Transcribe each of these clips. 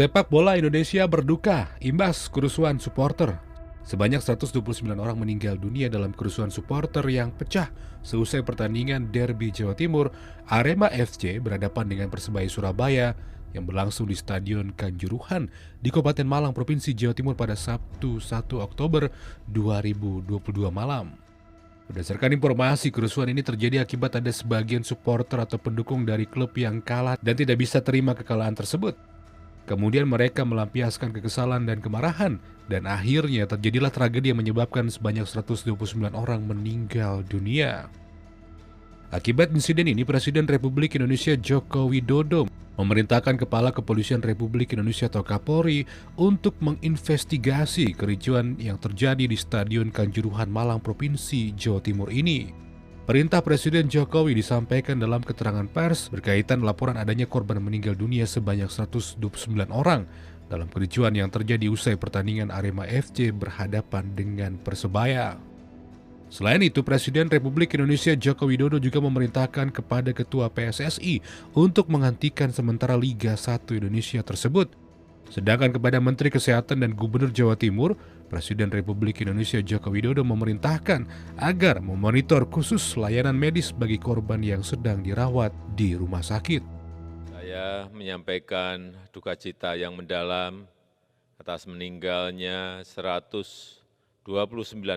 Sepak bola Indonesia berduka imbas kerusuhan supporter. Sebanyak 129 orang meninggal dunia dalam kerusuhan supporter yang pecah seusai pertandingan Derby Jawa Timur Arema FC berhadapan dengan Persebaya Surabaya yang berlangsung di Stadion Kanjuruhan di Kabupaten Malang, Provinsi Jawa Timur pada Sabtu 1 Oktober 2022 malam. Berdasarkan informasi, kerusuhan ini terjadi akibat ada sebagian supporter atau pendukung dari klub yang kalah dan tidak bisa terima kekalahan tersebut. Kemudian mereka melampiaskan kekesalan dan kemarahan, dan akhirnya terjadilah tragedi yang menyebabkan sebanyak 129 orang meninggal dunia. Akibat insiden ini, Presiden Republik Indonesia Joko Widodo memerintahkan Kepala Kepolisian Republik Indonesia atau Kapolri untuk menginvestigasi kericuan yang terjadi di Stadion Kanjuruhan Malang, Provinsi Jawa Timur ini. Perintah Presiden Jokowi disampaikan dalam keterangan pers berkaitan laporan adanya korban meninggal dunia sebanyak 129 orang dalam kericuan yang terjadi usai pertandingan Arema FC berhadapan dengan Persebaya. Selain itu, Presiden Republik Indonesia Joko Widodo juga memerintahkan kepada Ketua PSSI untuk menghentikan sementara Liga 1 Indonesia tersebut. Sedangkan kepada Menteri Kesehatan dan Gubernur Jawa Timur, Presiden Republik Indonesia Joko Widodo memerintahkan agar memonitor khusus layanan medis bagi korban yang sedang dirawat di rumah sakit. Saya menyampaikan duka cita yang mendalam atas meninggalnya 129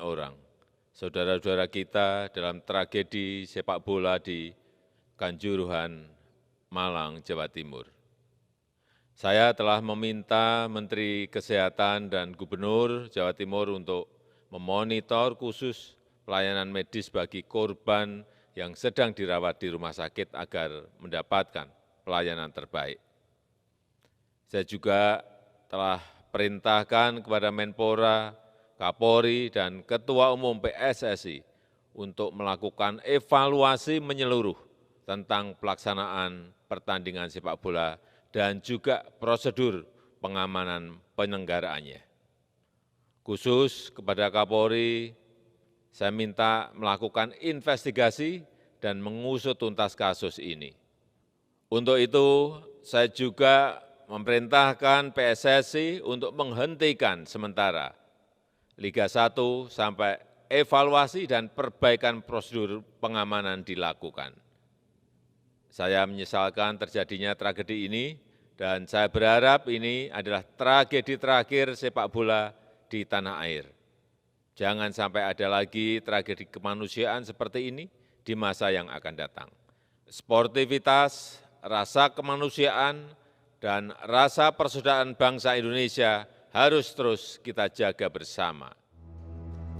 orang saudara-saudara kita dalam tragedi sepak bola di Kanjuruhan, Malang, Jawa Timur. Saya telah meminta Menteri Kesehatan dan Gubernur Jawa Timur untuk memonitor khusus pelayanan medis bagi korban yang sedang dirawat di rumah sakit agar mendapatkan pelayanan terbaik. Saya juga telah perintahkan kepada Menpora, Kapolri, dan Ketua Umum PSSI untuk melakukan evaluasi menyeluruh tentang pelaksanaan pertandingan sepak bola dan juga prosedur pengamanan penyelenggaraannya. Khusus kepada Kapolri, saya minta melakukan investigasi dan mengusut tuntas kasus ini. Untuk itu, saya juga memerintahkan PSSI untuk menghentikan sementara Liga 1 sampai evaluasi dan perbaikan prosedur pengamanan dilakukan. Saya menyesalkan terjadinya tragedi ini dan saya berharap ini adalah tragedi terakhir sepak bola di tanah air. Jangan sampai ada lagi tragedi kemanusiaan seperti ini di masa yang akan datang. Sportivitas, rasa kemanusiaan, dan rasa persaudaraan bangsa Indonesia harus terus kita jaga bersama.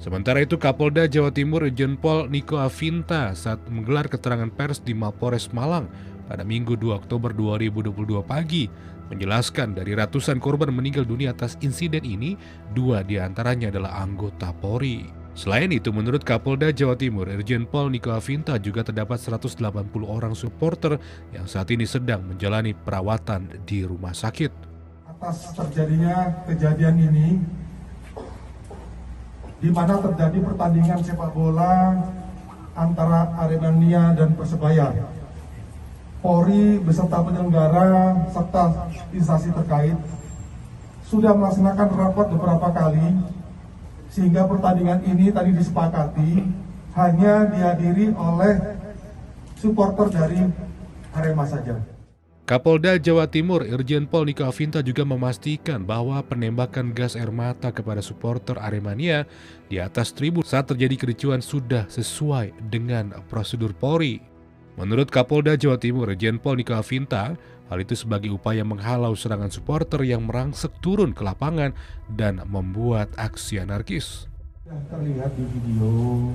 Sementara itu, Kapolda Jawa Timur Irjen Pol Niko Afinta saat menggelar keterangan pers di Mapores Malang pada Minggu 2 Oktober 2022 pagi menjelaskan dari ratusan korban meninggal dunia atas insiden ini, 2 diantaranya adalah anggota Polri. Selain itu, menurut Kapolda Jawa Timur Irjen Pol Niko Afinta juga terdapat 180 orang supporter yang saat ini sedang menjalani perawatan di rumah sakit. Atas terjadinya kejadian ini, di mana terjadi pertandingan sepak bola antara Aremania dan Persebaya. Polri beserta penyelenggara serta instansi terkait sudah melaksanakan rapat beberapa kali, sehingga pertandingan ini tadi disepakati hanya dihadiri oleh supporter dari Arema saja. Kapolda Jawa Timur Irjen Pol Niko Afinta juga memastikan bahwa penembakan gas air mata kepada supporter Aremania di atas tribun saat terjadi kericuan sudah sesuai dengan prosedur Polri. Menurut Kapolda Jawa Timur Irjen Pol Niko Afinta, hal itu sebagai upaya menghalau serangan supporter yang merangsek turun ke lapangan dan membuat aksi anarkis. Terlihat di video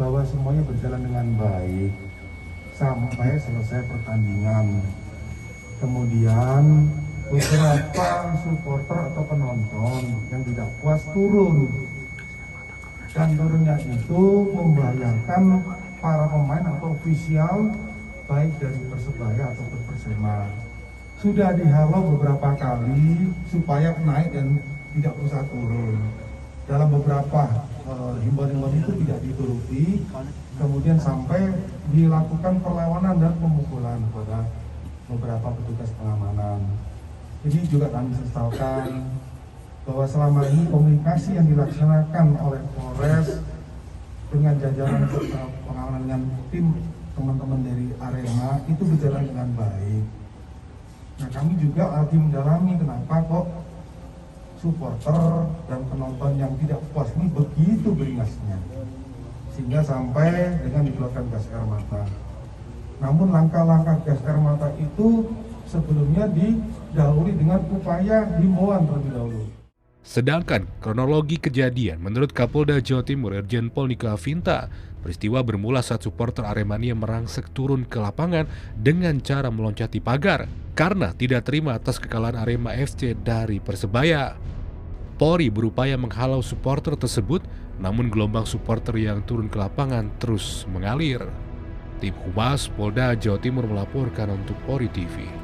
bahwa semuanya berjalan dengan baik sampai selesai pertandingan. Kemudian beberapa supporter atau penonton yang tidak puas turun, dan turunnya itu membahayakan para pemain atau ofisial baik dari Persebaya atau Persema. Sudah dihalau beberapa kali supaya naik dan tidak usah turun. Dalam beberapa himbauan-himbauan itu tidak dituruti, kemudian sampai dilakukan perlawanan dan pemukulan kepada beberapa petugas pengamanan. Ini juga kami sesalkan bahwa selama ini komunikasi yang dilaksanakan oleh Polres dengan jajaran serta pengamanan dengan tim teman-teman dari Arema itu berjalan dengan baik. Nah, kami juga lagi mendalami kenapa kok supporter dan penonton yang tidak puas ini begitu beringasnya, sehingga sampai dengan dikeluarkan gas air mata. Namun langkah-langkah gas air mata itu sebelumnya didahului dengan upaya himbauan terlebih dahulu. Sedangkan kronologi kejadian menurut Kapolda Jawa Timur Irjen Pol Niko Afinta, peristiwa bermula saat supporter Aremania merangsek turun ke lapangan dengan cara meloncati pagar karena tidak terima atas kekalahan Arema FC dari Persebaya. Polri berupaya menghalau supporter tersebut, namun gelombang supporter yang turun ke lapangan terus mengalir. Tim Humas Polda Jawa Timur melaporkan untuk Polri TV.